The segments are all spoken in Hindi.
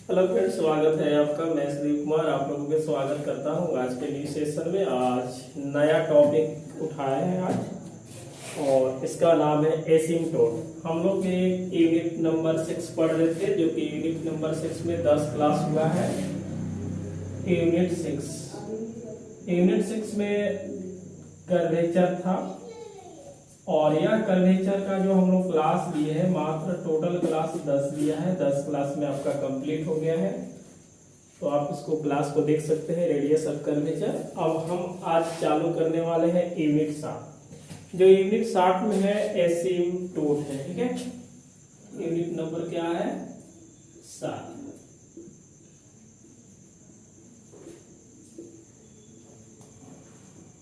हेलो फ्रेंड्स, स्वागत है आपका। मैं श्री कुमार आप लोगों के स्वागत करता हूं आज के न्यू सेशन में। आज नया टॉपिक उठाया है आज और इसका नाम है एसिम्प्टोट। हम लोग एक यूनिट नंबर 6 पढ़ रहे थे, जो कि यूनिट नंबर 6 में 10 क्लास हुआ है। यूनिट 6 में कर्वेचर था और यह कर्वेचर का जो हम लोग क्लास लिए है, मात्र टोटल क्लास 10 लिया है। 10 क्लास में आपका कंप्लीट हो गया है, तो आप इसको क्लास को देख सकते हैं, रेडियस ऑफ कर्वेचर। अब हम आज चालू करने वाले हैं यूनिट 7। जो यूनिट 7 में है एसिम्प्टोट है, ठीक है। यूनिट नंबर क्या है? 7।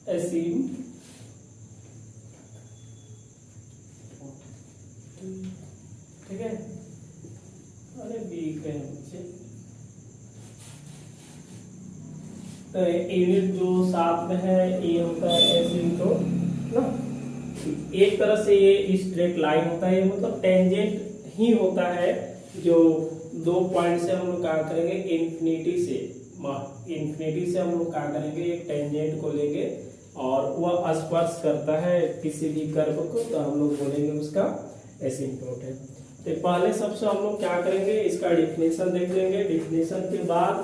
एसिम्प्टोट, ठीक है। अरे वीक है बच्चे। तो यूनिट जो 7 में है ये होता है एसिम्प्टोट ना। एक तरह से ये स्ट्रेट लाइन होता है, मतलब टेंजेंट ही होता है। जो 2 पॉइंट से हम लोग क्या करेंगे, इन्फिनिटी से हम लोग क्या करेंगे, एक टेंजेंट को लेंगे और वह स्पर्श करता है किसी भी कर्व को, तो हम लोग बोलेंगे उसका एसिम्प्टोट है। तो पहले सबसे हम लोग क्या करेंगे, इसका डिफिनेशन देख लेंगे। डिफिनेशन के बाद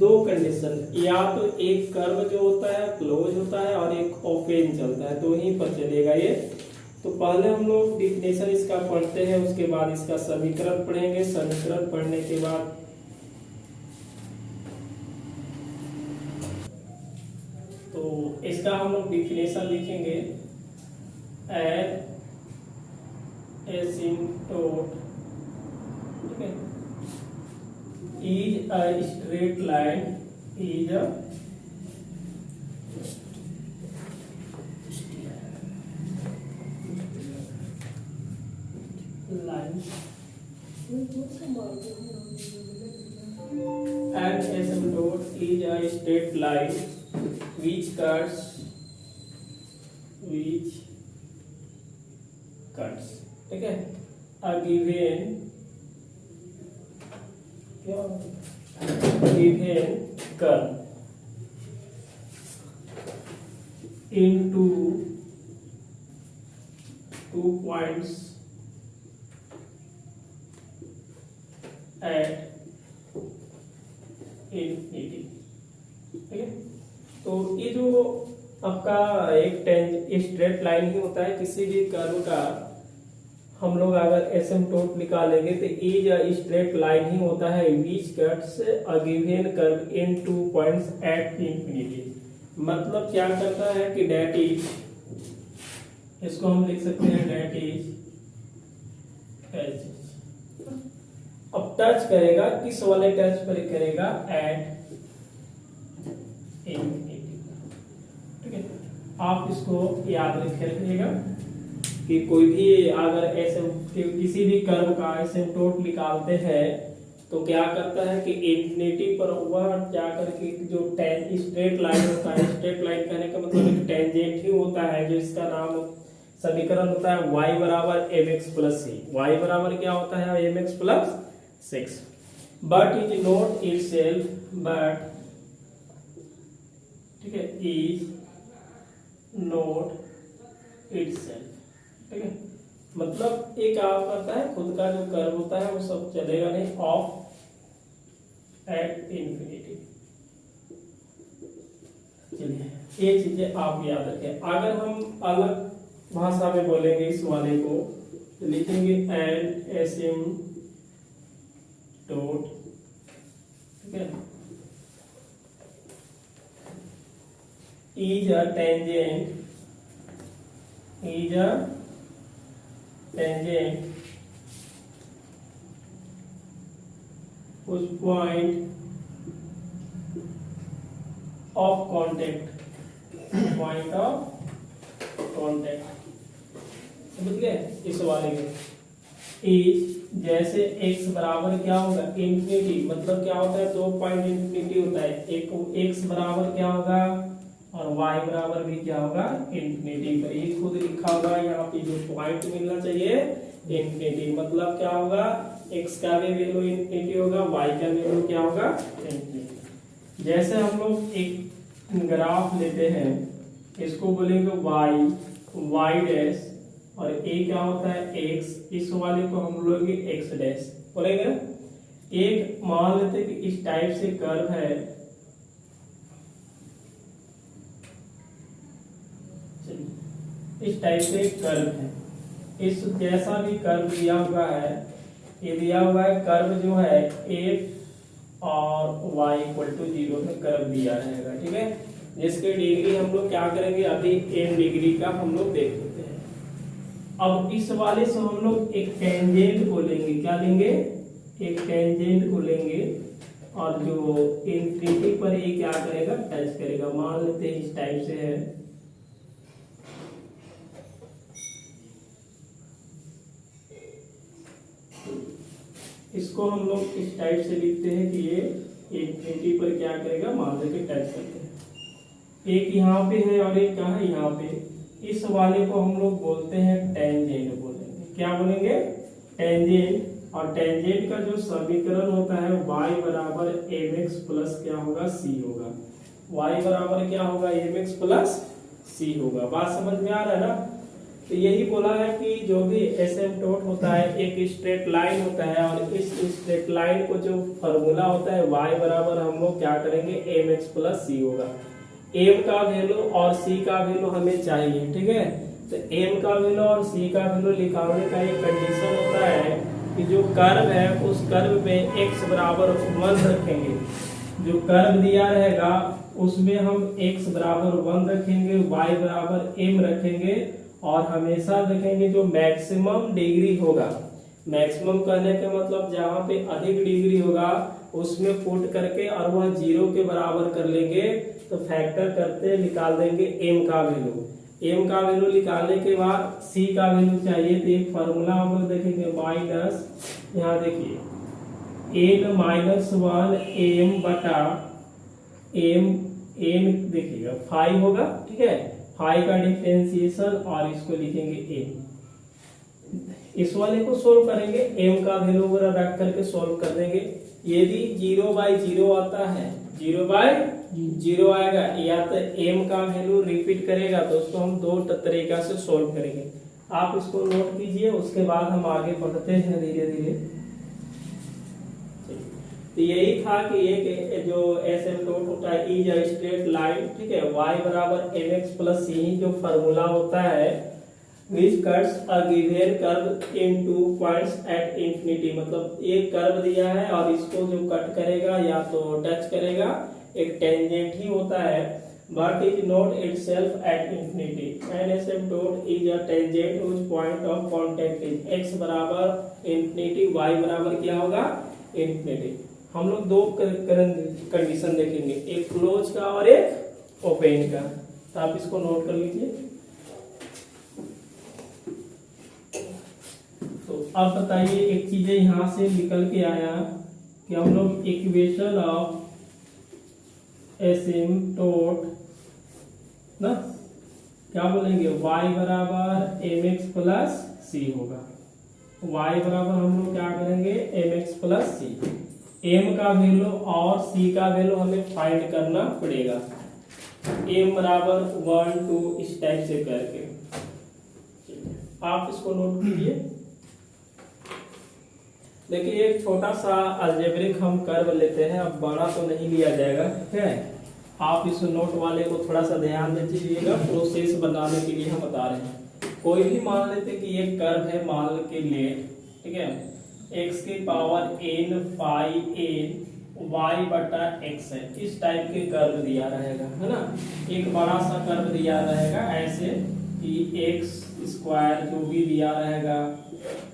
2 कंडीशन, या तो एक कर्व जो होता है क्लोज होता है और एक ओपन चलता है, तो यहीं पर चलेगा ये। तो पहले हम लोग डिफिनेशन इसका पढ़ते हैं, उसके बाद इसका समीकरण पढ़ेंगे। समीकरण पढ़ने के बाद तो इसका हम लोग डिफिनेशन लिखेंगे। एन एसिम्प्टोट, ठीक है, is a straight line, is a line, an asymptote is a straight line which cuts, ठीक है, a given curve into 2 points at infinity, ठीक है। तो ये जो आपका एक स्ट्रेट लाइन ही होता है, किसी भी कर्व का हम लोग अगर एसिम्प्टोट निकालेंगे तो इज अ स्ट्रेट लाइन ही होता है विच cuts a given curve in 2 points at infinity. मतलब क्या करता है कि डेट इज, इसको हम लिख सकते हैं डेट इज एच। अब टच करेगा, किस वाले टच पर करेगा? एट इंफिनिटी, ठीक है। आप इसको याद रखिएगा कि कोई भी अगर ऐसे किसी भी कर्व का एसिम्प्टोट निकालते हैं तो क्या करता है कि इंफिनिटी पर वह जाकर के जो स्ट्रेट लाइन होता है, स्ट्रेट लाइन कहने का मतलब एक टेंजेंट ही होता है, जो इसका नाम समीकरण होता है y बराबर mx प्लस c। y बराबर क्या होता है? mx plus 6। But is not itself, but, ठीक है, इज नॉट इटसेल्फ, ठीक है। मतलब ये क्या करता है, खुद का जो कर्व होता है वो सब चलेगा नहीं, ऑफ एट इंफिनिटी। चलिए ये चीजें आप याद रखें। अगर हम अलग भाषा में बोलेंगे इस वाले को, तो लिखेंगे एन एसिम्प्टोट, ठीक है, इज अ टेंजेंट, उस पॉइंट ऑफ कांटेक्ट, समझ गए इस वाले में। इज जैसे x बराबर क्या होगा? इंफिनिटी, मतलब क्या होता है, 2 पॉइंट इंफिनिटी होता है। एक x बराबर क्या होगा? और y बराबर भी क्या होगा इंफिनिटी पर। ये खुद लिखा होगा यहाँ पे जो पॉइंट मिलना चाहिए इंफिनिटी, मतलब क्या होगा x का भी वैल्यू इंफिनिटी होगा, y का वैल्यू क्या होगा इंफिनिटी। जैसे हम लोग एक ग्राफ लेते हैं, इसको बोलेंगे y डैश और a क्या होता है x, इस वाले को हम बोलेंगे x डैश बोलेंगे ना। एक मान लेते कि इस टाइप से कर्व है, इस टाइप से कर्व है, इस जैसा भी कर्व दिया हुआ है, ये दिया हुआ है कर्व जो है f और y इक्वल टू 0 में कर्व दिया रहेगा, ठीक है। जिसके डिग्री हम लोग क्या करेंगे अभी n डिग्री का हम लोग देख लेते हैं। अब इस वाले से हम लोग एक टेंजेंट को लेंगे, क्या लेंगे एक टेंजेंट को लेंगे और जो इंफिनिटी पर ये क्या करेगा टच करेगा। मान लेते हैं इस टाइप से है, इसको हम लोग इस टाइप से लिखते हैं कि ये इंफिनिटी पर क्या करेगा मान लेके टच करते हैं। एक यहाँ पे है और एक कहाँ है यहाँ पे। इस वाले को हम लोग बोलते हैं टेंजेंट बोलेंगे, क्या बोलेंगे टेंजेंट। और टेंजेंट का जो समीकरण होता है y बराबर mx प्लस क्या होगा c होगा। y बराबर क्या होगा mx प्लस c होगा। बात समझ में आ रहा है ना। तो यही बोला है कि जो भी एसिम्पटोट होता है एक स्ट्रेट लाइन होता है और इस स्ट्रेट लाइन को जो फॉर्मूला होता है y बराबर हम लोग क्या करेंगे mx प्लस c होगा। m का वैल्यू और c का वैल्यू हमें चाहिए, ठीक है। तो m का वैल्यू और c का वैल्यू निकालने का एक कंडीशन होता है कि जो कर्व है उस कर्व में x बराबर 1 रखेंगे। जो कर्व दिया रहेगा उसमें हम x बराबर 1 रखेंगे, y बराबर m रखेंगे और हमेशा देखेंगे जो मैक्सिमम डिग्री होगा, मैक्सिमम कहने का मतलब जहाँ पे अधिक डिग्री होगा उसमें पुट करके और वह 0 के बराबर कर लेंगे तो फैक्टर करते निकाल देंगे m का वैल्यू। m का वैल्यू निकालने के बाद c का वैल्यू चाहिए तो एक फार्मूला हम लोग देखेंगे माइनस, यहाँ देखिए n माइनस 1 m बटा m, n देखिएगा 5 होगा, ठीक है। 5 का डिफरेंशिएशन और इसको लिखेंगे m। इस वाले को सोल्व करेंगे, m का वैल्यू वगैरह रख करके सोल्व कर देंगे। यदि 0/0 आता है 0/0 आएगा या तो m का वैल्यू रिपीट करेगा तो उसको हम दो तरीका से सोल्व करेंगे। आप इसको नोट कीजिए, उसके बाद हम आगे बढ़ते हैं धीरे धीरे। तो यही था कि एक जो एसिम्पटोट होता है इज अ स्ट्रेट लाइन, ठीक है। y बराबर mx प्लस c जो फॉर्मूला होता है which cuts a given curve into points at infinity, मतलब एक कर्व दिया है और इसको जो कट करेगा या तो टच करेगा एक टेंजेंट ही होता है, but is not itself at infinity. An asymptote is a tangent whose point of contact is x बराबर infinity, y बराबर क्या होगा infinity। हम लोग दो कंडीशन देखेंगे, एक क्लोज का और एक ओपन का। तो आप इसको नोट कर लीजिए। तो अब बताइए एक चीज यहां से निकल के आया कि हम लोग इक्वेशन ऑफ एसिम्पटोट ना क्या बोलेंगे y बराबर mx प्लस c होगा। y बराबर हम लोग क्या करेंगे mx प्लस c, m का वैल्यू और c का वैल्यू हमें फाइंड करना पड़ेगा। m बराबर 1 2 इस टाइप से करके आप इसको नोट कीजिए। देखिए एक छोटा सा अलजेब्रिक हम कर्व लेते हैं, अब बड़ा तो नहीं लिया जाएगा, ठीक है। आप इस नोट वाले को थोड़ा सा ध्यान दीजिएगा, प्रोसेस बनाने के लिए हम बता रहे हैं। कोई भी मान लेते कि ये कर्व है मान के लिए, ठीक है, x की power n phi n y बटा x है, इस टाइप के कर्व दिया रहेगा, है ना। एक बड़ा सा कर्व दिया रहेगा ऐसे कि x स्क्वायर जो भी दिया रहेगा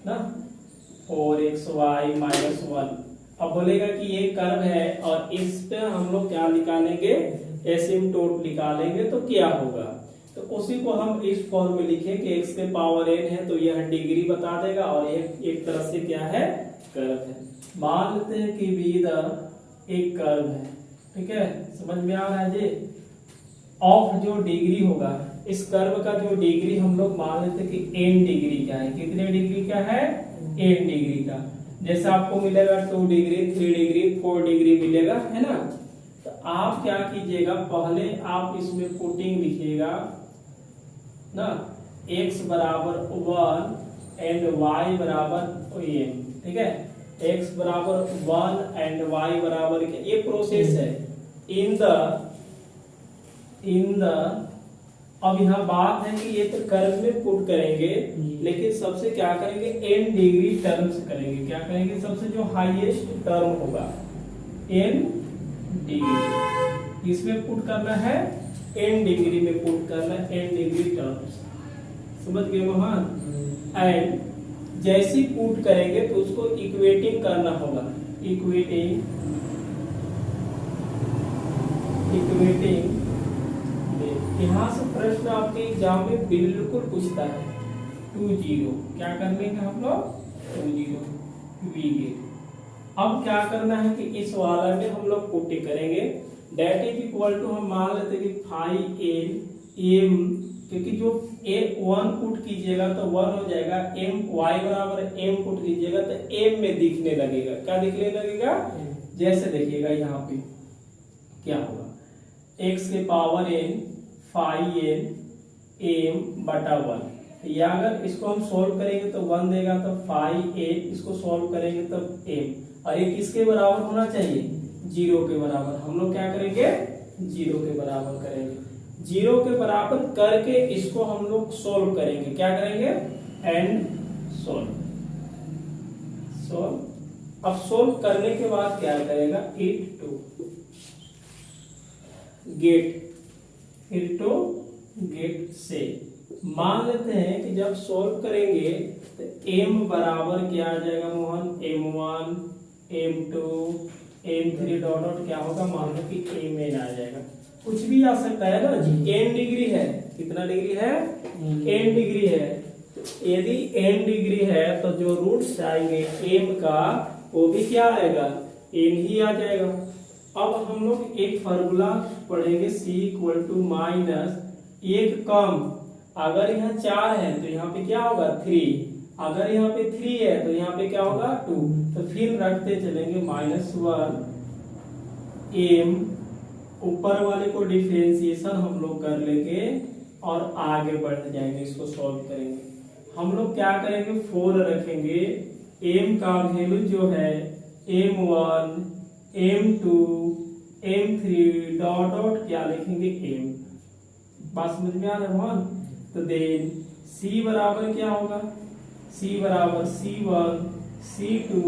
ना 4xy माइनस 1। अब बोलेगा कि ये कर्व है और इस पे हम लोग क्या निकालेंगे एसिम्पटोट निकालेंगे तो क्या होगा। तो उसी को हम इस फॉर्म में लिखें कि x के पावर n है तो यह डिग्री बता देगा और एक तरह से क्या है कर्व है। मान लेते हैं कि भी एक कर्व है, ठीक है, समझ में आ रहा है जी। ऑफ जो डिग्री होगा, इस कर्व का जो डिग्री हम लोग मान लेते कि n डिग्री का है। कितने डिग्री का है? n डिग्री का। जैसे आपको मिलेगा 2 डिग्री, 3 डिग्री, 4 डिग्री मिलेगा, है ना। तो आप क्या कीजिएगा, पहले आप इसमें पुटिंग लिखिएगा ना, x बराबर 1 एंड y बराबर n, ठीक है। x बराबर 1 एंड y बराबर क्या, ये प्रोसेस है। इन द अब यहाँ बात है कि ये तो कर्व में पुट करेंगे, लेकिन सबसे क्या करेंगे, n डिग्री टर्म्स करेंगे। क्या करेंगे? सबसे जो हाईएस्ट टर्म होगा n डिग्री, इसमें पुट करना है, n डिग्री में पुट करना है, n डिग्री टर्म्स। समझ गए मोहन? एंड जैसी पुट करेंगे तो उसको इक्वेटिंग करना होगा। इक्वेटिंग यहाँ से प्रश्न आपके एग्जाम में बिल्कुल पूछता है 20। क्या कर लेंगे हम लोग? 20 वी गेट। अब क्या करना है कि इस वाला में हम लोग पुट करेंगे, डेट इज इक्वल टू, हम मान लेते कि 5n m, क्योंकि जो a1 पुट कीजिएगा तो 1 हो जाएगा, m y बराबर m पुट कीजिएगा तो m में दिखने लगेगा। क्या दिखने लगेगा? जैसे देखिएगा यहाँ पे क्या होगा, x के पावर n 5n m बटा 1। या अगर इसको हम सोल्व करेंगे तो 1 देगा, तो 5n, इसको सोल्व करेंगे तो m, और ये किसके बराबर होना चाहिए? 0 के बराबर। हम लोग क्या करेंगे? 0 के बराबर करेंगे। 0 के बराबर करके इसको हम लोग सोल्व करेंगे। क्या करेंगे? And solve. अब सोल्व करने के बाद क्या करेगा? इट टू गेट से मान लेते हैं कि जब सोल्व करेंगे तो m बराबर क्या आ जाएगा Mohan? m1 m2 m3 dot dot क्या होगा? मान लो कि mn आ जाएगा। कुछ भी आ सकता है ना जी। n डिग्री है, कितना डिग्री है? n डिग्री है। यदि n डिग्री है तो जो रूट्स आएंगे m का, वो भी क्या आएगा? n ही आ जाएगा। अब हम लोग एक फॉर्मूला पढ़ेंगे, c इक्वल टू माइनस एक कम, अगर यहाँ 4 है तो यहाँ पे क्या होगा? 3, अगर यहाँ पे 3 है तो यहाँ पे क्या होगा? 2। तो फिर रखते चलेंगे -1 m, ऊपर वाले को डिफरेंशिएशन हम लोग कर लेंगे और आगे बढ़ जाएंगे, इसको सॉल्व करेंगे। हम लोग क्या करेंगे? 4 रखेंगे, m का वैल्यू जो है m1 m2 m3 dot dot क्या लिखेंगे? m। बात समझ में आ रहा है? तो देन c बराबर क्या होगा? c बराबर c1 c2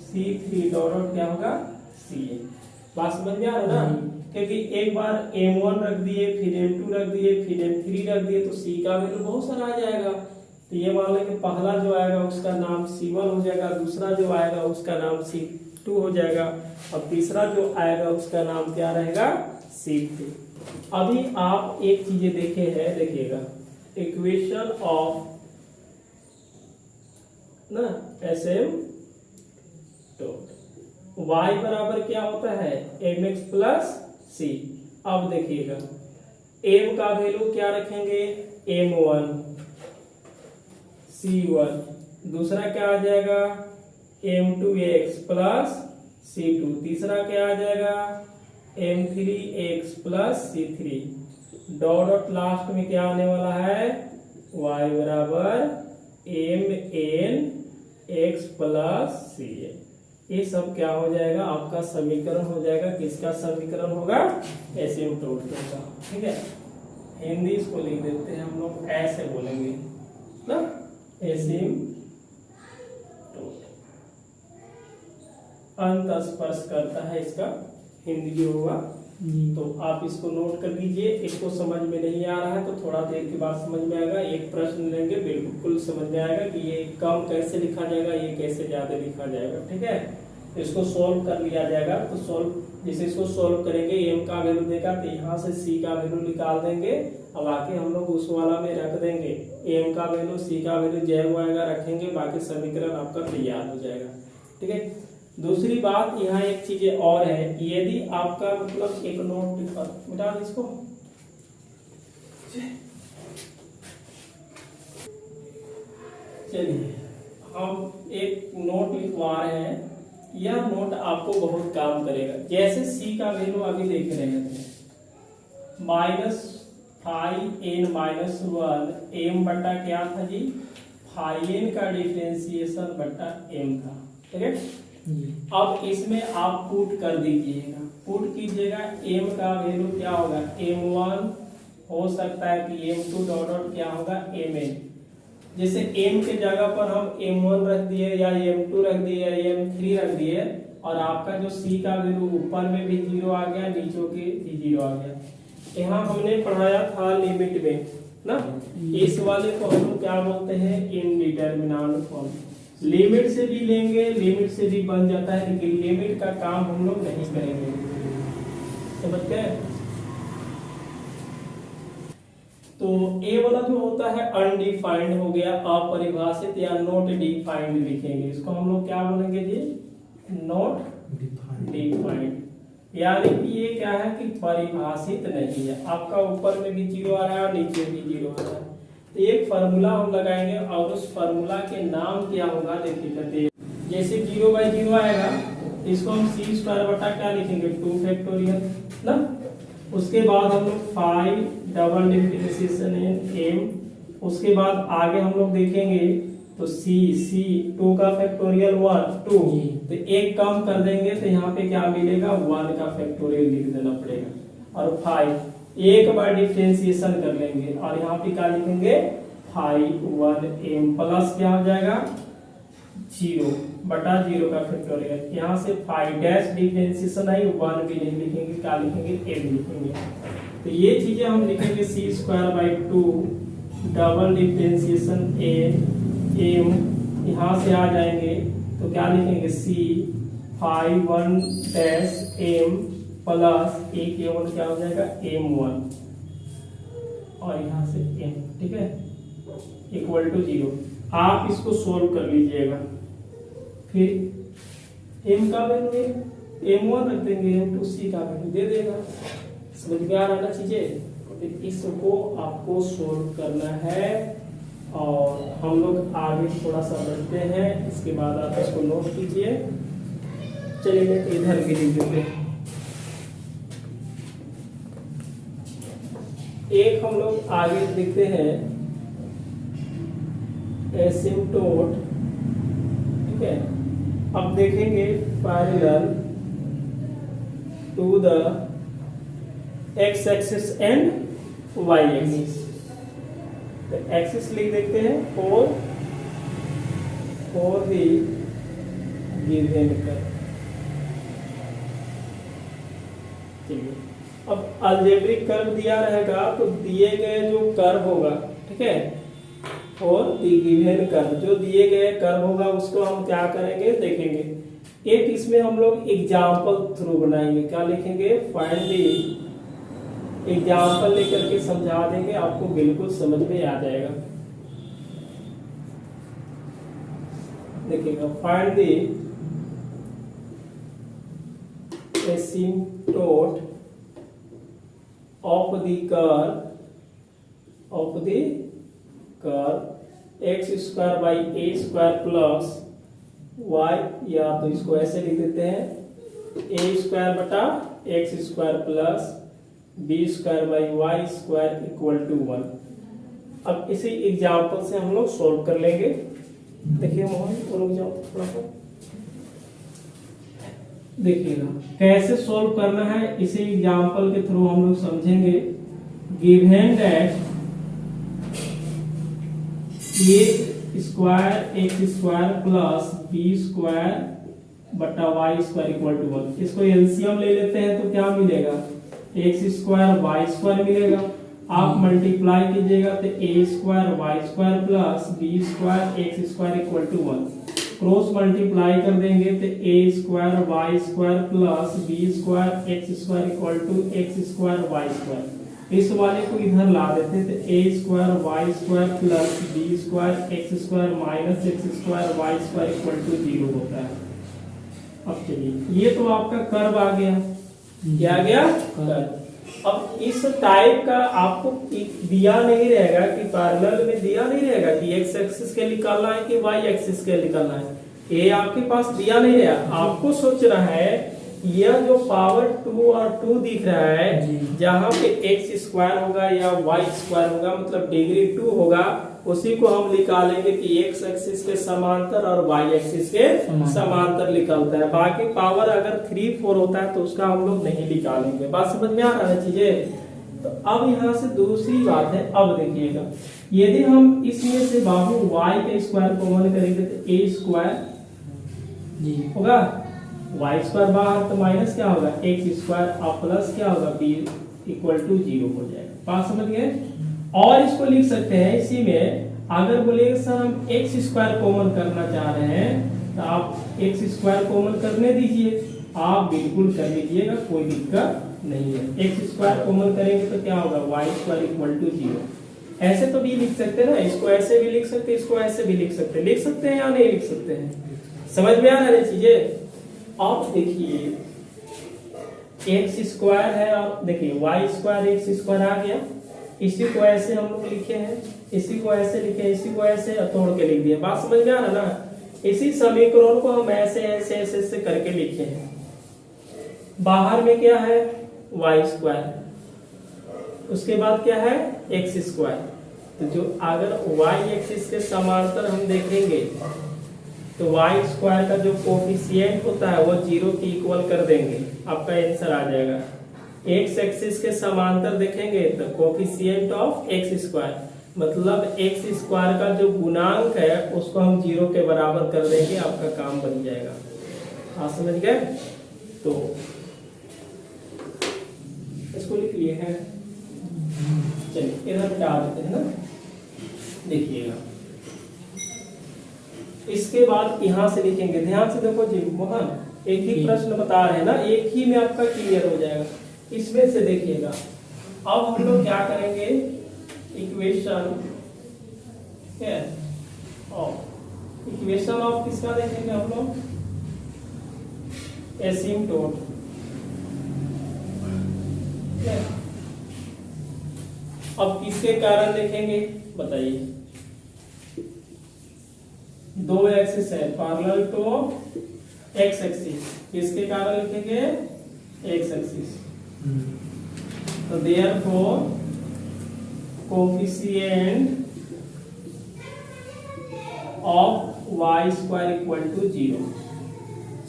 c3 dot dot क्या होगा? cn। बात समझ में आ रहा है ना? क्योंकि एक बार m1 रख दिए, फिर m2 रख दिए, फिर m3 रख दिए, तो c का वैल्यू बहुत सारा आ जाएगा। तो ये मान लें कि पहला जो आएगा उसका नाम c1 हो जाएगा, दूसरा जो आएगा उसका नाम c2 हो जाएगा, और तीसरा जो आएगा उसका नाम क्या रहेगा? c3। अभी आप एक चीजें देखे हैं, देखिएगा, इक्वेशन ऑफ ना sm डॉट y बराबर क्या होता है? mx plus c। अब देखिएगा m का वैल्यू क्या रखेंगे? m1 c1, दूसरा क्या आ जाएगा? m2x प्लस c2, तीसरा क्या आ जाएगा? m3x plus c3, dot dot last में क्या आने वाला है? y बराबर mn x प्लस cn। ये सब क्या हो जाएगा? आपका समीकरण हो जाएगा। किसका समीकरण होगा? एसिम्प्टोट का। ठीक है, हिंदी इसको लिख देते हैं हम लोग, ऐसे बोलेंगे ना, एसिम्प्टोट। अंत स्पर्श करता है, इसका हिंदी जो होगा। तो आप इसको नोट कर लीजिए। इसको समझ में नहीं आ रहा है तो थोड़ा देर के बाद समझ में आएगा। एक प्रश्न लेंगे, बिल्कुल समझ में आएगा कि ये कम कैसे लिखा जाएगा, ये कैसे ज्यादा लिखा जाएगा। ठीक है, तो इसको सोल्व कर लिया जाएगा। तो सोल्व, जैसे इसको सोल्व करेंगे, m का वैल्यू देगा तो यहाँ से c का वैल्यू निकाल देंगे। अब आके हम लोग उस वाला में रख देंगे, m का वैल्यू c का वैल्यू जय वो आएगा, रखेंगे, बाकी समीकरण आपका तैयार हो जाएगा। ठीक है, दूसरी बात यहाँ एक चीज और है, यदि आपका मतलब एक नोट मिटा दो इसको, चलिए हम एक नोट लिखवा रहे हैं, यह नोट आपको बहुत काम करेगा। जैसे सी का वैल्यू अभी देख रहे हैं, -5n-1 m बटा क्या था जी, फाई n का डिफरेंशिएशन बटा m था, ठीक है। अब इसमें आप पुट कर दीजिएगा, पुट कीजिएगा, m का वैल्यू क्या होगा, m1 हो सकता है कि m2 डॉट क्या होगा, mn। जैसे m के जगह पर हम m1 रख दिए या m2 रख दिए या m3 रख दिए, और आपका जो c का वैल्यू ऊपर में भी 0 आ गया, नीचों के भी 0 आ गया। यहाँ हमने पढ़ाया था लिमिट में ना, इस वाले को हम लोग क्या बोलते हैं, इनडिटरमिनेंट फॉर्म। लिमिट से भी लेंगे, लिमिट से भी बन जाता है, लेकिन लिमिट का काम हम लोग नहीं करेंगे, समझते हैं। तो ए वाला जो होता है अनडिफाइंड हो गया, अपरिभाषित या नॉट डिफाइंड लिखेंगे, इसको हम लोग क्या बोलेंगे जी, नॉट डिफाइंड। यानी कि ये क्या है कि परिभाषित नहीं है, आपका ऊपर में भी 0 आ रहा है और नीचे भी 0 आ रहा है। तो एक फार्मूला हम लगाएंगे और उस फार्मूला के नाम क्या होगा देखिए, कहते हैं जैसे 0/0 आएगा, इसको हम c² बटा क्या लिखेंगे, 2 फैक्टोरियल ना। उसके बाद हम लोग 5 डबल डिफरेंशिएशन m, उसके बाद आगे हम लोग देखेंगे तो c 2 का फैक्टोरियल 1 2, तो एक कम कर देंगे तो यहाँ पे क्या मिलेगा, 1 का फैक्टोरियल लिख देना पड़ेगा। और 5 एक बार डिफरेंशिएशन कर लेंगे और यहाँ पे क्या लिखेंगे, 5 प्लस क्या हो जाएगा, 0 बटा 0 का फैक्टोरियल। यहाँ से 5 डैश डिफरेंशिएशन आई, 1 भी नहीं लिखेंगे, क्या लिखेंगे, m लिखेंगे। तो ये चीजें हम लिखेंगे c²/2 डबल डिफरेंशिएशन m, यहाँ से आ जाएंगे तो क्या लिखेंगे, c 5 डैश m प्लस एक m1 क्या हो जाएगा, m1, और यहाँ से m, ठीक है, इक्वल टू 0। आप इसको सोल्व कर लीजिएगा, फिर m का वैल्यू m1 रख देंगे, m2 c का वैल्यू दे देगा। समझ में आ रहा ना चीजें। तो इसको आपको सोल्व करना है और हम लोग आगे थोड़ा सा बढ़ते हैं, इसके बाद आप इसको नोट कीजिए। चलिए इधर भी लिख देते हैं। एक हम लोग आगे देखते हैं एसिम्प्टोट, ठीक है। अब देखेंगे parallel to the x axis and y axis. तो एक्सिस लिख देते हैं फॉर द गिवन कर्व। चलिए, अब अलजेब्रिक कर्व दिया रहेगा तो दिए गए जो कर्व होगा, ठीक है, और द गिवन कर्व, जो दिए गए कर्व होगा उसको हम क्या करेंगे देखेंगे। एक इसमें हम लोग एग्जाम्पल थ्रू बनाएंगे, क्या लिखेंगे, फाइंड द, एग्जाम्पल लेकर के समझा देंगे, आपको बिल्कुल समझ में आ जाएगा। देखिएगा, find the asymptote of the curve x² plus y, या तो इसको ऐसे लिख देते हैं a² बटा x² plus b²/y² equal to 1। अब इसी एग्जाम्पल से हम लोग सोल्व कर लेंगे। देखिए मोहन, रुक जाओ थोड़ा सा, देखिएगा कैसे सोल्व करना है, इसी एग्जाम्पल के थ्रू हम लोग समझेंगे। Given that a² plus b² बटा y² इक्वल टू 1। इसको एलसीएम ले लेते हैं तो क्या मिलेगा, x² y² मिलेगा। आप मल्टीप्लाई कीजिएगा तो a² y² plus b² x² equal to 1। Cross multiply कर देंगे तो a² y² plus b² x² equal to x² y²। इस वाले को इधर ला देते तो a² y² plus b² x² minus x² y² equal to 0 होता है। अब चलिए, ये तो आपका कर्व आ गया, क्या आ गया, कर्व। अब इस टाइप का आपको दिया नहीं रहेगा कि पैरेलल में दिया नहीं रहेगा कि एक्स एक्सिस के निकालना है कि वाई एक्सिस के निकालना है, ये आपके पास दिया नहीं रहेगा। आपको सोचना है यह जो पावर 2 और 2 दिख रहा है, जहां पे एक्स स्क्वायर होगा या वाई स्क्वायर होगा, मतलब डिग्री 2 होगा, उसी को हम निकालेंगे कि एक्स एक्सिस के समांतर और वाई एक्सिस के समांतर निकलता है। बाकी पावर अगर 3, 4 होता है तो उसका हम लोग नहीं निकालेंगे। बात समझ में आ रहा है चीजें? तो अब यहाँ से दूसरी बात है, अब देखिएगा यदि हम इसमें से बाहु वाई का स्क्वायर कॉमन करेंगे तो ए स्क्वायर होगा, वाई स्क्वायर बाहर तो माइनस क्या होगा एक्स स्क्वायर और प्लस क्या होगा बी इक्वल टू 0 हो जाएगा। बात समझ गए? और इसको लिख सकते हैं इसी में, अगर बोलेगा सर हम एक्स स्क्वायर कॉमन करना चाह रहे हैं तो आप एक्स स्क्वायर कॉमन करने दीजिए, आप बिल्कुल कर लीजिएगा, कोई दिक्कत नहीं है। एक्स स्क्वायर कॉमन करेंगे तो क्या होगा वाई स्क्वायर इक्वल टू 0। ऐसे तो भी लिख सकते हैं ना, इसको ऐसे भी लिख सकते हैं, इसको ऐसे भी लिख सकते हैं या नहीं लिख सकते हैं? समझ में आ रहा है चीजें? अब देखिए एक्स स्क्वायर है और देखिए वाई स्क्वायर एक्स स्क्वायर आ गया, इसी को ऐसे हम लोग लिखे हैं, इसी को ऐसे लिखे, इसी को ऐसे तोड़ के लिख दिया। बात समझ में आ रहा ना? इसी समीकरण को हम ऐसे ऐसे ऐसे ऐसे करके लिखे हैं। बाहर में क्या है वाई स्क्वायर, उसके बाद क्या है एक्स स्क्वायर। तो जो अगर वाई एक्सिस के समांतर हम देखेंगे तो वाई स्क्वायर का जो कोफिशिएंट होता है वो 0 के इक्वल कर देंगे, आपका आंसर आ जाएगा। एक्स एक्सिस के समांतर देखेंगे तो कोफिशिएंट ऑफ एक्स स्क्वायर, मतलब एक्स स्क्वायर का जो गुणांक है उसको हम 0 के बराबर कर देंगे, आपका काम बन जाएगा। आप समझ गए? तो इसको लिख लिए हैं, चलिए इधर मिटा देते हैं ना। देखिएगा इसके बाद यहां से लिखेंगे, ध्यान से देखो जी मोहन, एक ही प्रश्न बता रहे हैं ना, एक ही में आपका क्लियर हो जाएगा। इसमें से देखिएगा अब हम लोग क्या करेंगे, इक्वेशन ऑफ किसका देखेंगे हम लोग, एसिम्पटोट। अब किसके कारण देखेंगे बताइए, दो एक्सिस है पैरेलल टू एक्स एक्सिस, किसके कारण लिखेंगे एक्स एक्सिस। तो therefore coefficient of y square equal to 0।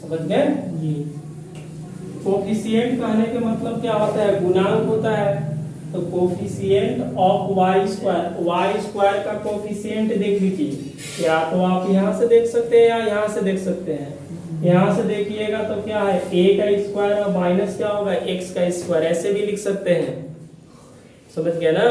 समझ गए? कोफिशिएंट कहने के मतलब क्या होता है, गुणांक होता है। तो कोफिशिएंट ऑफ वाई स्क्वायर का कोफिशिएंट देख लीजिए, या तो आप यहां से देख सकते हैं या यहां से देख सकते हैं। यहां से देखिएगा तो क्या है a का स्क्वायर और माइनस क्या होगा x का स्क्वायर, ऐसे भी लिख सकते हैं। समझ गया ना?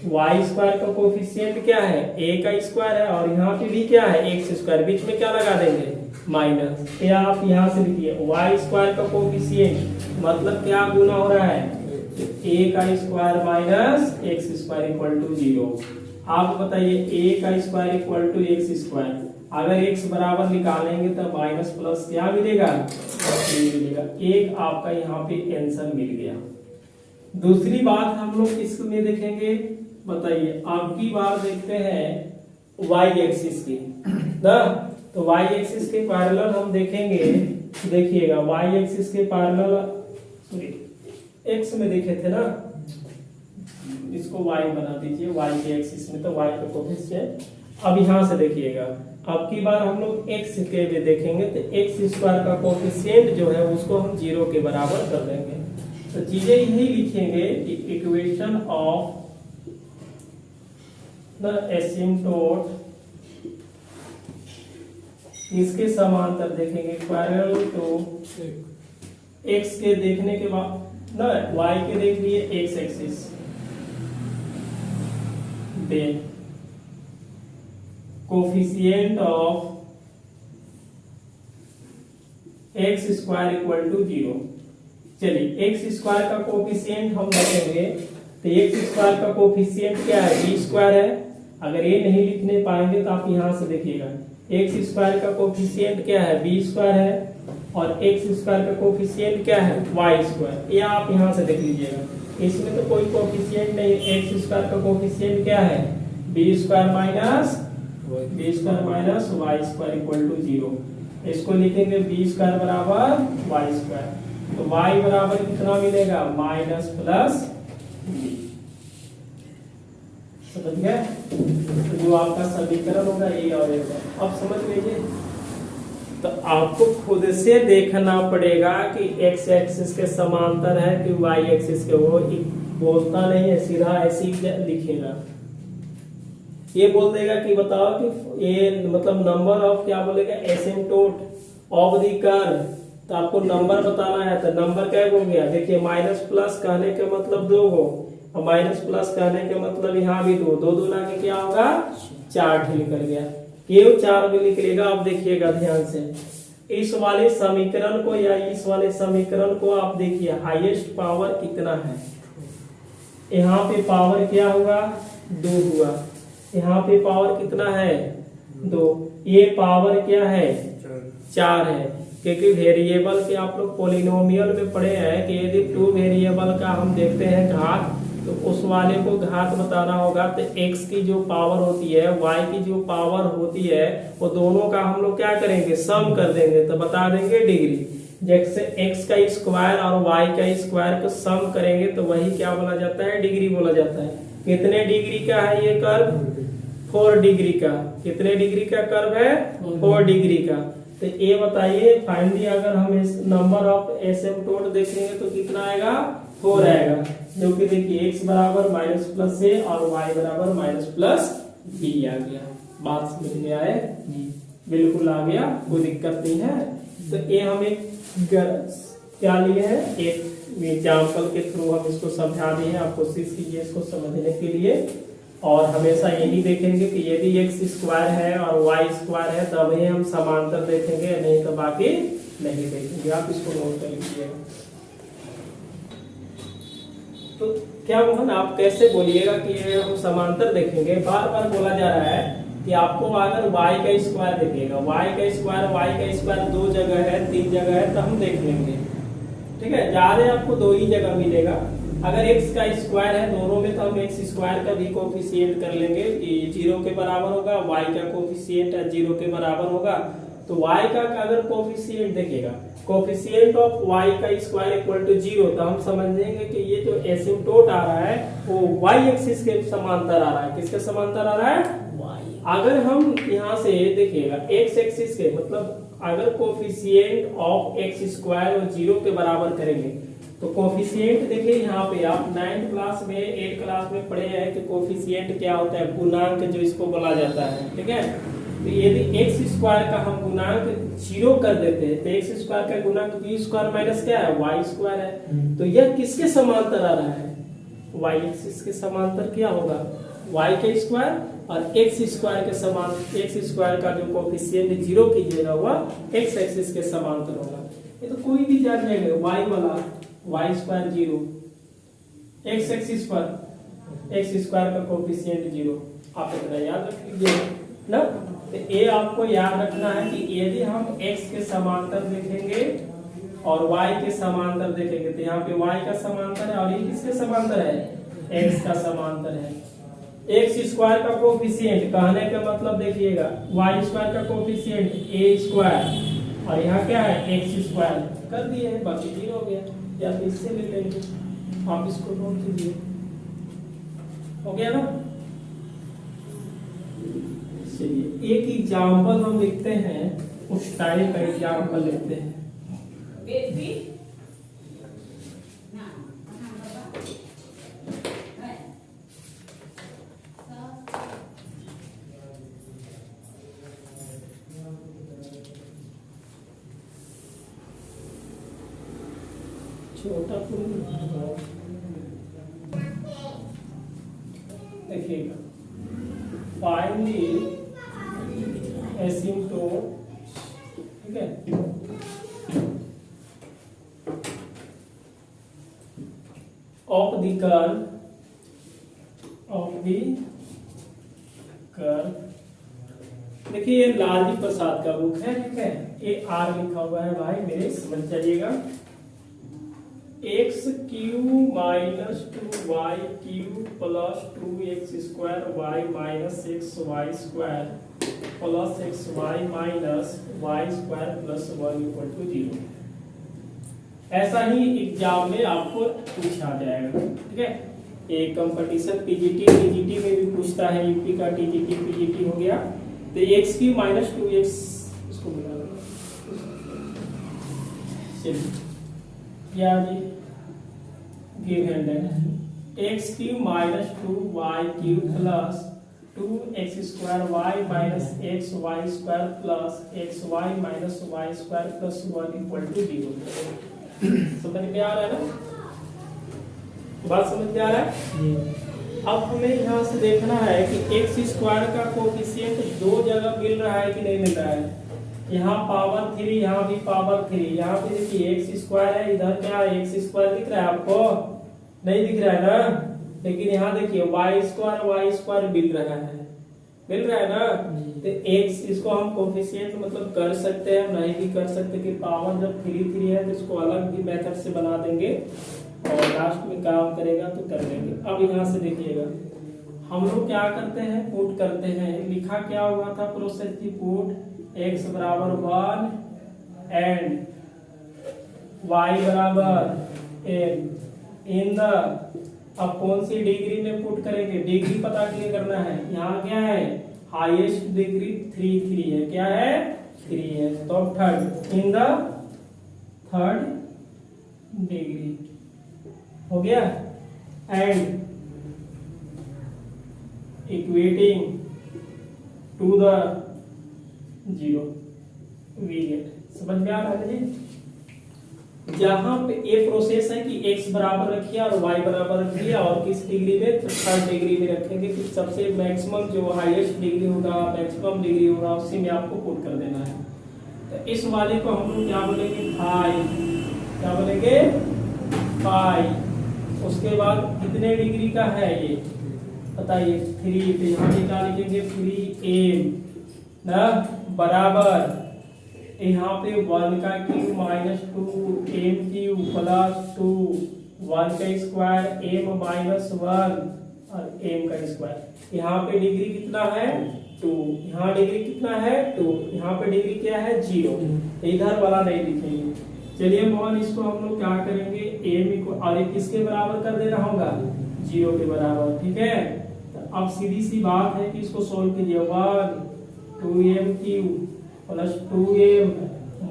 वाई स्क्वायर का कोफिशिएंट क्या है a का स्क्वायर है और यहाँ पे भी क्या है x स्क्वायर, बीच में क्या लगा देंगे माइनस, या आप यहाँ से लिखिए वाई स्क्वायर का कोफिशिएंट मतलब क्या गुना हो रहा है a का square minus x square equal to 0। आप बताइए a का square equal to x square, अगर x बराबर निकालेंगे तो माइनस प्लस क्या मिलेगा मिलेगा, एक आपका यहाँ पे आंसर मिल गया। दूसरी बात हम लोग इसमें देखेंगे, बताइए आपकी बार देखते हैं y एक्सिस की ना, तो y एक्सिस के पैरेलल हम देखेंगे, देखिएगा y एक्सिस के पैरेलल सॉरी x में देखे थे ना, इसको y बना दीजिए, y के एक्सिस में तो y का कोफिशिएंट। अब यहाँ से देखिएगा अब की बार हम लोग x के भी देखेंगे तो x स्क्वायर का कोफिशिएंट जो है उसको हम 0 के बराबर कर देंगे। तो चीजें यही लिखेंगे कि इक्वेशन ऑफ द एसिम्पटोट इसके समांतर देखेंगे पैरेलल टू x के देखने के बाद ना y के देख लिए x axis, then coefficient of x square equal to 0। चलिए एक्स स्क्वायर का कोफिशिएंट हम देखेंगे तो एक्स स्क्वायर का कोफिशिएंट क्या है बी स्क्वायर है। अगर ये नहीं लिखने पाएंगे तो आप यहां से देखिएगा एक्स स्क्वायर का कोफिशिएंट क्या है बी स्क्वायर है और एक्स स्क्वायर का कोफिशिएंट क्या है वाई स्क्वायर, ये आप यहां से देख लीजिएगा। इसमें तो कोई कोफिशिएंट नहीं, एक्स स्क्वायर का कोफिशिएंट क्या है b square minus y square equal to 0। इसको लिखेंगे बी स्क्वायर बराबर वाई स्क्वायर, तो वाई बराबर कितना मिलेगा माइनस प्लस बी। समझ गए? तो जो आपका समीकरण होगा ये और ये होगा। अब समझ लीजिए, तो आपको खुद से देखना पड़ेगा कि एक्स एक्सिस के समांतर है कि वाई एक्सिस के। वो बोलता नहीं है, सीधा ऐसे ही लिखेगा। ये बोल देगा कि बताओ कि ये मतलब नंबर ऑफ क्या बोलेगा एसिम्पटोट ऑफ द कर्व, तो आपको नंबर बताना है। तो नंबर क्या हो गया, देखिए माइनस प्लस कहने के मतलब 2 हो, और माइनस प्लस कहने के मतलब यहाँ भी 2, 2 दूना के क्या होगा 4 निकल गया, ये 4 भी निकलेगा। अब देखिएगा ध्यान से, इस वाले समीकरण को या इस वाले समीकरण को आप देखिए, हाईएस्ट पावर कितना है। यहाँ पे पावर क्या हुआ 2 हुआ, यहाँ पे पावर कितना है 2, ये पावर क्या है 4 है। क्योंकि वेरिएबल के आप लोग पोलिनोमियल में पढ़े हैं कि यदि 2 वेरिएबल का हम देखते हैं घात, तो उस वाले को घात बताना होगा। तो x की जो पावर होती है, y की जो पावर होती है, वो दोनों का हम लोग क्या करेंगे सम कर देंगे, तो बता देंगे डिग्री। जैसे x का स्क्वायर और y का स्क्वायर को सम करेंगे तो वही क्या बोला जाता है डिग्री बोला जाता है। कितने डिग्री का है ये कर्व 4 डिग्री का। कितने डिग्री का कर्व है 4 डिग्री का। तो ये बताइए फाइनली अगर हम इस नंबर ऑफ एसिम्पटोट देखेंगे तो कितना आएगा 4 आएगा, जो कि देखिए x बराबर माइनस प्लस a और y बराबर माइनस प्लस b आ गया। बात समझ में आए? बिल्कुल आ गया, कोई दिक्कत नहीं है। तो ये हम एक क्या लिए है, एक एग्जाम्पल के थ्रू हम इसको समझा दिए हैं। आप कोशिश कीजिए इसको समझने के लिए, और हमेशा यही देखेंगे कि यदि एक्स स्क्वायर है और वाई स्क्वायर है तभी हम समांतर देखेंगे, नहीं तो बाकी नहीं देखेंगे। आप इसको नोट कर लीजिएगा। तो क्या मोहन आप कैसे बोलिएगा कि ये हम समांतर देखेंगे? बार बार बोला जा रहा है कि आपको अगर y का स्क्वायर देखिएगा, y का स्क्वायर 2 जगह है 3 जगह है तो हम देख लेंगे, ठीक है। ज्यादा आपको 2 ही जगह मिलेगा। अगर x का स्क्वायर है दोनों में तो हम x स्क्वायर का भी कोफिशिएंट कर लेंगे कि 0 के बराबर होगा, y का कोफिशिएंट 0 के बराबर होगा। तो y का अगर कोफिशिएंट देखिएगा, कोफिशिएंट ऑफ y का स्क्वायर इक्वल टू 0, तो हम समझ लेंगे कि ये जो एसिम्पटोट आ रहा है वो y एक्सिस के समांतर आ रहा है। किसके समांतर आ रहा है y। अगर हम यहाँ से देखिएगा x एक्सिस के मतलब अगर कोफिशिएंट ऑफ x स्क्वायर और 0 के बराबर करेंगे तो कोफिशिएंट देखिए यहाँ पे आप 9th क्लास में 8th क्लास में पढ़े हैं कि कोफिशिएंट क्या होता है, गुणांक जो इसको बोला जाता है, ठीक है। तो यदि एक्स स्क्वायर का हम गुणांक 0 कर देते हैं तो एक्स स्क्वायर का गुणांक बी स्क्वायर माइनस क्या है वाई स्क्वायर है। तो यह किसके समांतर आ रहा है, वाई एक्सिस के समांतर क्या होगा वाई का स्क्वायर, और एक्स स्क्वायर के समांतर एक्स स्क्वायर का जो कोफिशिएंट 0 कीजिएगा वह एक्स एक्सिस के समांतर होगा। ये तो कोई भी जान जाएगा, वाई वाला वाई स्क्वायर 0, एक्स एक्सिस पर एक्स स्क्वायर का कोफिशिएंट 0, आप इतना याद रख लीजिए ना। तो ये आपको याद रखना है कि यदि हम x के समांतर देखेंगे और y के समांतर देखेंगे तो यहाँ पे y का समांतर है और ये किसके समांतर है x का समांतर है। एक्स स्क्वायर का कोफिशिएंट कहने का मतलब देखिएगा y स्क्वायर का कोफिशिएंट a स्क्वायर और यहाँ क्या है एक्स स्क्वायर कर दिए हैं, बाकी 0 हो गया। या तो इससे ले लेंगे, आप इसको नोट कीजिए, हो गया ना। चलिए एक एग्जाम्पल हम लिखते हैं, उस टाइप का एग्जाम्पल लेते हैं। छोटा देखिएगा, फाइंड एसिम्पटोट, ठीक है, ऑफ द कर्व देखिए ये लालजी प्रसाद का बुक है, ठीक है। ये आर लिखा हुआ है भाई, मेरे समझ जाइएगा। X cube minus 2y cube plus 2x square y minus x y square plus x y minus y square plus 1 equal to 0। ऐसा ही एग्जाम में आपको पूछा जाएगा, ठीक है। एक कंपटीशन टीजीटी में भी पूछता है, यूपी का टीजीटी हो गया। तो एक्स क्यू माइनस 2x इसको मिला क्या जी गिवन है x cube minus 2y cube plus 2x square y minus x y square plus x y minus y square plus 1 equal to 0। समझ में आ रहा है ना, बात समझ में आ रहा है। अब हमें यहाँ से देखना है कि एक्स स्क्वायर का कोफिशिएंट दो जगह मिल रहा है कि नहीं मिल रहा है। यहाँ पावर 3, यहाँ भी पावर 3। यहाँ पे देखिए एक्स स्क्वायर है, इधर क्या है एक्स स्क्वायर दिख रहा है आपको, नहीं दिख रहा है ना। लेकिन यहाँ देखिए वाई स्क्वायर मिल रहा है ना। तो एक्स इसको हम कोफिशिएंट मतलब कर सकते हैं, नहीं भी कर सकते कि पावर जब 3 है तो इसको अलग भी मेथड से बना देंगे और लास्ट में काम करेगा तो कर देंगे। अब यहाँ से देखिएगा हम लोग क्या करते हैं, पुट करते हैं। लिखा क्या हुआ था प्रोसेस की, पुट x बराबर 1 एंड y बराबर n इन द, अब कौन सी डिग्री में पुट करेंगे, डिग्री पता के करना है। यहाँ क्या है हाईएस्ट डिग्री 3 है, क्या है 3 है, तो third in the third degree हो गया। And equating to the 0 we get. समझ में आ रहा है जी। जहां पे ये प्रोसेस है कि x बराबर रखिए और y बराबर रखिए, और किस डिग्री में, तो थर्ड डिग्री में रखेंगे कि सबसे मैक्सिमम जो हाईएस्ट डिग्री होगा, मैक्सिमम डिग्री होगा, उसी में आपको पुट कर देना है। तो इस वाले को हम लोग क्या बोलेंगे फाई, क्या बोलेंगे फाई। उसके बाद कितने डिग्री का है ये बताइए 3, तो यहाँ पे क्या लिखेंगे 3m ना बराबर यहाँ पे 1 का cube minus 2m cube plus 2 1 का स्क्वायर m माइनस 1 और m का स्क्वायर। यहाँ पे डिग्री कितना है 2, यहाँ डिग्री कितना है 2, यहाँ पे डिग्री क्या है 0, इधर वाला नहीं लिखेंगे। चलिए मोहन इसको हम लोग क्या करेंगे m को और किसके बराबर कर देना होगा 0 के बराबर, ठीक है। तो अब सीधी सी बात है कि इसको सोल्व कीजिए 1 2m cube plus 2m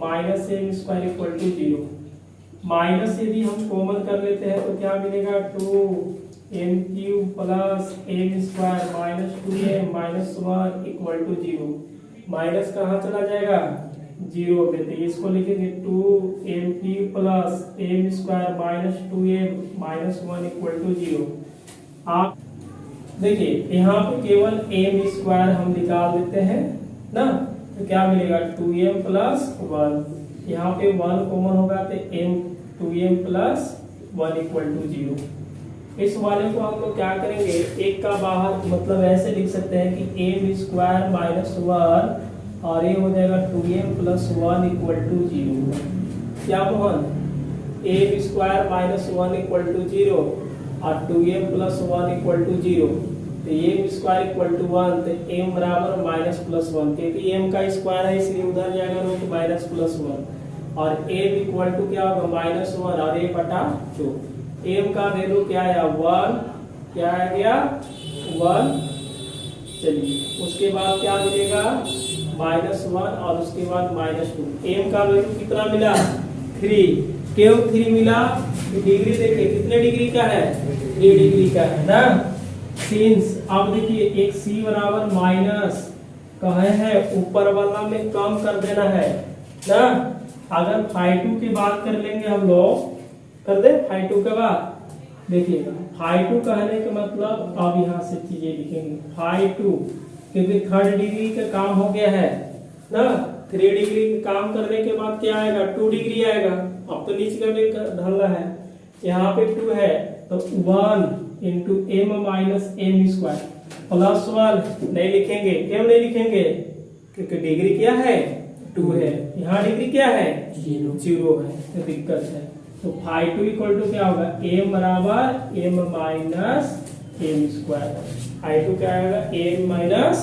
minus m square equal to 0। Minus यदि हम कॉमन कर लेते हैं तो क्या मिलेगा 2m cube plus m square minus 2m minus 1 equal to 0। Minus कहाँ चला जाएगा 0 पे, तो इसको लिखेंगे 2m cube plus m square minus 2m minus 1 equal to 0। आप देखिए यहाँ पे केवल m स्क्वायर हम निकाल देते हैं ना, तो क्या मिलेगा 2m प्लस 1, यहाँ पे 1 कॉमन होगा तो m 2m plus 1 equal to 0। इस वाले को हम लोग क्या करेंगे एक का बाहर मतलब ऐसे लिख सकते हैं कि m स्क्वायर माइनस 1 और ये हो जाएगा 2m प्लस 1 इक्वल टू 0। क्या मोहन m square minus 1 equal to 0 और 2m प्लस 1 इक्वल टू 0, तो m स्क्वायर इक्वल टू 1, तो m बराबर माइनस प्लस 1, क्योंकि m का स्क्वायर है इसलिए उधर जाएगा तो माइनस प्लस 1 और m इक्वल टू क्या होगा माइनस 1 और a बटा 2। m का वैल्यू क्या आया 1, क्या आ गया 1। चलिए उसके बाद क्या मिलेगा -1 और उसके बाद -2। m का वैल्यू कितना मिला 3, क्यों 3 मिला, डिग्री देखिए कितने डिग्री का है 3 डिग्री का है ना। सिंस अब देखिए एक c बराबर माइनस कहे है ऊपर वाला में कम कर देना है ना। अगर φ2 की बात कर लेंगे हम लोग, कर दे φ2 के बाद देखिएगा φ2 कहने का मतलब अब यहाँ से चीजें लिखेंगे φ2 क्योंकि थर्ड डिग्री का काम हो गया है ना। 3 डिग्री काम करने के बाद क्या आएगा 2 डिग्री आएगा। अब तो नीचे का भी ढलना है, यहाँ पे 2 है तो 1 into m minus m square plus 1 नहीं लिखेंगे, क्यों नहीं लिखेंगे क्योंकि डिग्री क्या है 2 है, यहाँ डिग्री क्या है 0 है, तो दिक्कत है। तो फाई टू इक्वल टू क्या होगा, एम बराबर m minus m square. Phi two क्या आएगा, एम माइनस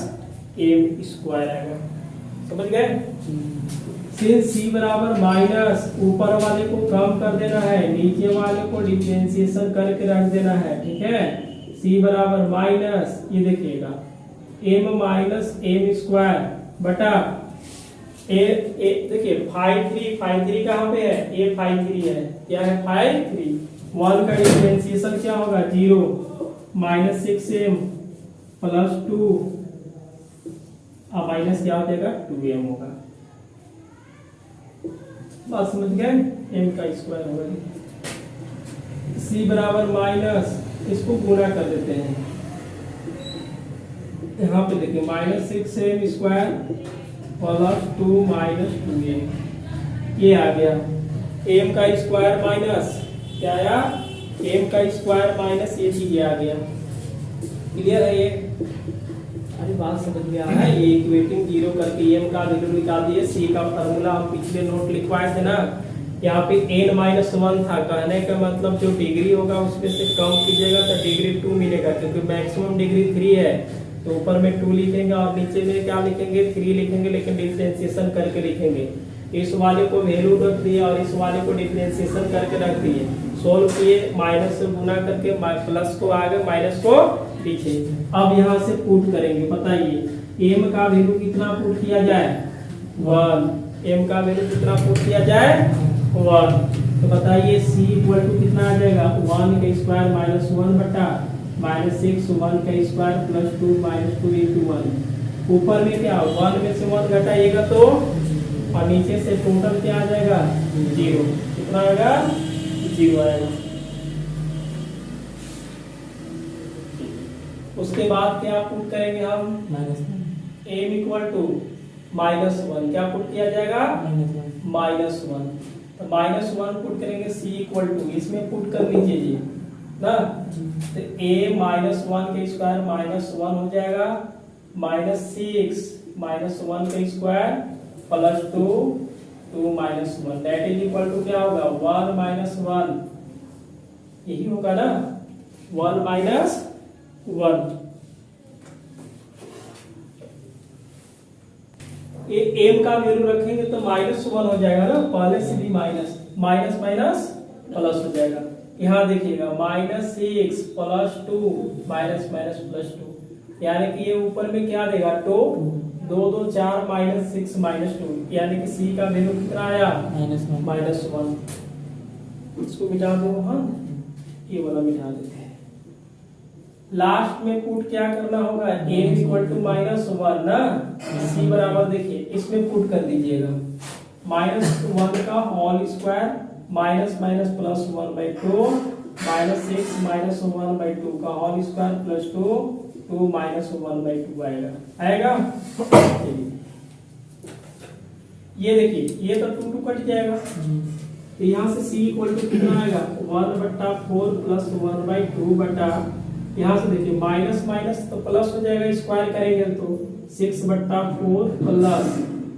एम स्क्वायर आएगा। समझ गए। सिंस सी बराबर माइनस, ऊपर वाले को कम कर देना है, नीचे वाले को डिफरेंशिएशन करके रख देना है, ठीक है। सी बराबर माइनस, ये देखिएगा एम माइनस एम स्क्वायर बटा देखिए फाइव थ्री कहाँ पे है, ए फाइव थ्री है, क्या है फाइव थ्री। वन का डिफरेंशिएशन क्या होगा, 0 माइनस 6m प्लस 2 माइनस क्या हो जाएगा 2m होगा। बात समझ गए, m का स्क्वायर होगा। c बराबर माइनस, इसको गुणा कर देते हैं, यहाँ पे देखिए minus 6m square plus 2 minus 2m, ये आ गया। m का स्क्वायर माइनस क्या आया, m का स्क्वायर माइनस ये चीज आ गया। क्लियर है ये, अरे बात समझ में आ रहा है। ये इक्वेटिंग जीरो करके m का वैल्यू निकाल दिए। c का फार्मूला हम पिछले नोट लिखवाए थे ना, यहाँ पे n-1 था। कहने का मतलब जो डिग्री होगा उसमें से कम कीजिएगा तो डिग्री 2 मिलेगा, क्योंकि मैक्सिमम डिग्री 3 है तो ऊपर में 2 लिखेंगे और नीचे में क्या लिखेंगे 3 लिखेंगे, लेकिन डिफरेंशिएशन करके लिखेंगे। इस वाले को वैल्यू रख दिए और इस वाले को डिफरेंशिएशन करके रख दिए, सोल्व किए, माइनस से गुना करके प्लस को आगे माइनस को पीछे। अब यहाँ से पुट करेंगे, बताइए m का वैल्यू कितना पुट किया जाए 1, m का वैल्यू कितना पुट किया जाए 1, तो बताइए c इक्वल टू कितना आ जाएगा 1 का स्क्वायर माइनस 1 बटा माइनस 6 1 का स्क्वायर प्लस 2 माइनस 2 इंटू 1। ऊपर में क्या 1 में से 1 घटाइएगा तो, और नीचे से टोटल क्या आ जाएगा 0, कितना आएगा 0 आएगा। उसके बाद क्या पुट करेंगे हम, m इक्वल टू -1, क्या पुट किया जाएगा -1, तो -1 पुट करेंगे। c इक्वल टू, इसमें पुट कर लीजिए जी ना, तो a -1 का स्क्वायर -1 हो जाएगा, -6 -1 का square plus 2 2 -1, that is equal to क्या होगा 1 -1, यही होगा ना 1 -1। ये m का वैल्यू रखेंगे तो -1 हो जाएगा ना, पहले से भी माइनस माइनस प्लस हो जाएगा। यहाँ देखिएगा -6 प्लस 2 माइनस प्लस 2, यानी कि ये ऊपर में क्या देगा 2 2 2 4 -6 -2, यानी कि c का वैल्यू कितना आया -1। इसको मिटा दो, हाँ ये वाला मिटा देते हैं। लास्ट में पुट क्या करना होगा, m इक्वल टू -1 ना, c बराबर देखिए इसमें पुट कर दीजिएगा -1 का होल स्क्वायर माइनस प्लस 1/2 -6 -1/2 का होल स्क्वायर प्लस 2 2 -1/2 आएगा। ये देखिए ये तो 2 कट जाएगा, तो यहाँ से c इक्वल टू कितना आएगा 1/4 प्लस 1/2 बटा, यहाँ से देखिए माइनस माइनस तो प्लस हो जाएगा, स्क्वायर करेंगे तो 6/4 प्लस,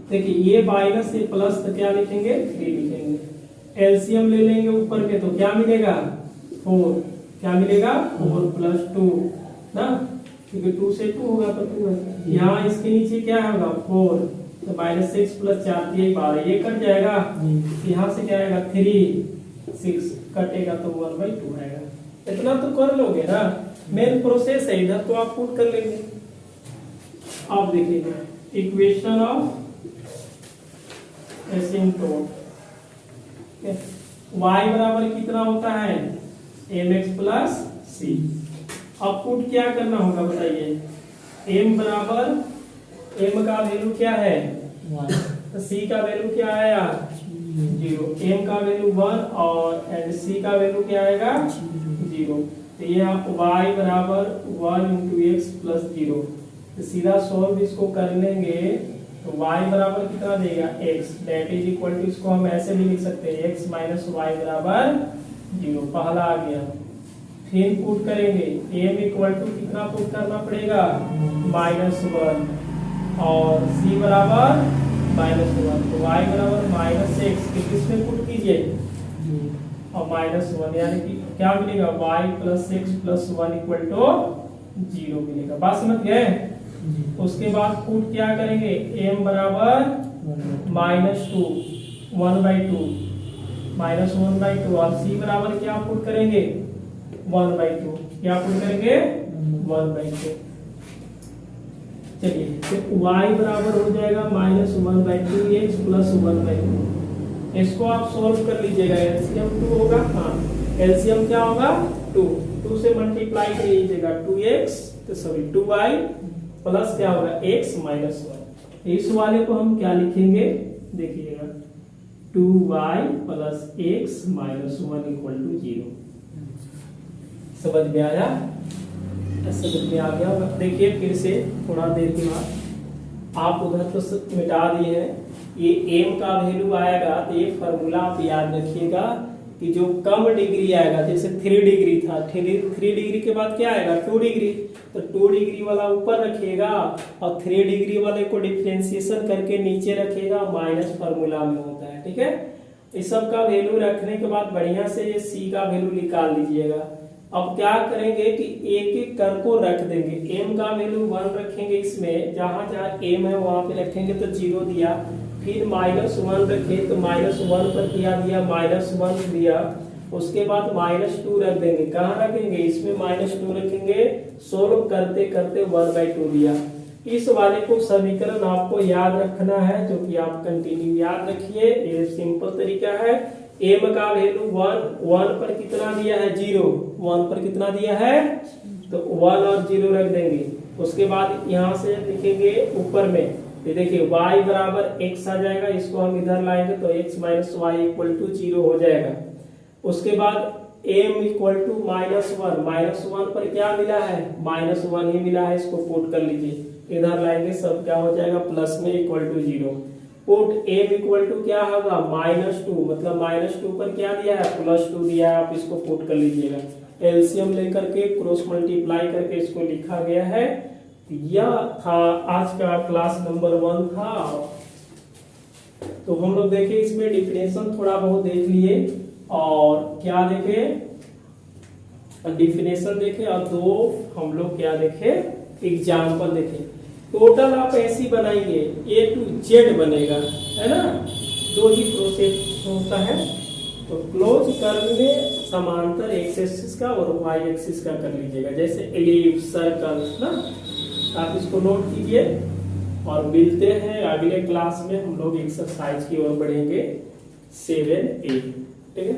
देखिए ये माइनस से प्लस तो क्या लिखेंगे 3 लिखेंगे। एलसीएम ले लेंगे ऊपर में तो क्या मिलेगा 4, क्या मिलेगा 4 प्लस 2 ना, क्योंकि 2 से 2 होगा तो 2 है। यहाँ इसके नीचे क्या होगा 4, तो -6 प्लस 4 ये 12, ये कट जाएगा, यहाँ से क्या आएगा 3 6 कटेगा तो 1/2 आएगा। इतना तो कर लोगे ना, मेन प्रोसेस है, इधर तो आप पुट कर लेंगे। आप देखिएगा इक्वेशन ऑफ एसिम्प्टोट, y बराबर कितना होता है mx प्लस c। अब पुट क्या करना होगा बताइए, m बराबर m का वैल्यू क्या है 1, तो c का वैल्यू क्या आया 0, m का वैल्यू 1 और c का वैल्यू क्या आएगा 0, तो ये आप y बराबर 1 × x प्लस 0, तो सीधा सॉल्व इसको कर लेंगे तो y बराबर कितना देगा x, that is equal to, इसको हम ऐसे भी लिख सकते हैं x माइनस वाई बराबर 0, पहला आ गया। फिर पुट करेंगे m इक्वल टू कितना पुट करना पड़ेगा -1 और c बराबर -1, तो y बराबर -x, किसमें पुट कीजिए और -1, यानी कि क्या मिलेगा y + x + 1 = 0 मिलेगा। बात समझ गए? उसके बाद पुट क्या करेंगे, m बराबर -2 1/2 -1/2 और c बराबर क्या पुट करेंगे 1/2, क्या पुट करेंगे 1/2। चलिए फिर y बराबर हो जाएगा -1/2x + 1/2। इसको आप सोल्व कर लीजिएगा, एलसीएम 2 होगा। हाँ, एलसीएम क्या होगा 2 से मल्टीप्लाई कर लीजिएगा 2y प्लस क्या होगा x - 1। इस वाले को हम क्या लिखेंगे, देखिएगा 2y + x - 1 = 0। समझ में आया? समझ में आ गया होगा। देखिए फिर से थोड़ा देर के बाद आप उधर तो मिटा दिए हैं, ये m का वैल्यू आएगा तो ये फॉर्मूला आप याद रखिएगा कि जो कम डिग्री आएगा, जैसे 3 डिग्री था, 3 डिग्री के बाद क्या आएगा 2 डिग्री, तो 2 डिग्री वाला ऊपर रखिएगा और 3 डिग्री वाले को डिफरेंशिएशन करके नीचे रखिएगा, माइनस फॉर्मूला में होता है। ठीक है, इस सब का वैल्यू रखने के बाद बढ़िया से ये c का वैल्यू निकाल लीजिएगा। अब क्या करेंगे कि एक एक कर को रख देंगे, m का वैल्यू 1 रखेंगे, इसमें जहां जहां m है वहां पे रखेंगे तो 0 दिया, फिर -1 रखे तो -1 पर क्या दिया -1 दिया, उसके बाद -2 रख देंगे, कहाँ रखेंगे इसमें -2 रखेंगे, सोल्व करते करते 1/2 दिया। इस वाले को समीकरण आपको याद रखना है, जो कि आप कंटिन्यू याद रखिए, ये सिंपल तरीका है। m का वैल्यू 1 पर कितना दिया है 0, 1 पर कितना दिया है तो 1 और 0 रख देंगे। उसके बाद यहाँ से लिखेंगे ऊपर में, ये देखिए y बराबर x आ जाएगा, इसको हम इधर लाएंगे तो x - y = 0 हो जाएगा। उसके बाद m = -1 पर क्या मिला है -1 ही मिला है, इसको पुट कर लीजिए, इधर लाएंगे सब क्या हो जाएगा प्लस में =0। पुट m = क्या होगा -2, मतलब -2 पर क्या दिया है +2 दिया है, आप इसको पुट कर लीजिएगा। एलसीएम लेकर के क्रॉस मल्टीप्लाई करके इसको लिखा गया है। यह था आज का क्लास नंबर 1 था। तो हम लोग देखे इसमें डिफिनेशन थोड़ा बहुत देख लिए, और क्या देखे डिफिनेशन देखे, और 2 हम लोग क्या देखे एग्जाम्पल देखे। टोटल आप ऐसी बनाएंगे A to Z बनेगा, है ना, 2 ही प्रोसेस होता है। तो क्लोज करने समांतर एक्स एक्सिस का और वाई एक्सिस का कर लीजिएगा, जैसे एलिप्स, सर्कल ना, आप इसको नोट कीजिए। और मिलते हैं अगले क्लास में, हम लोग एक्सरसाइज की ओर बढ़ेंगे 7A। ठीक है।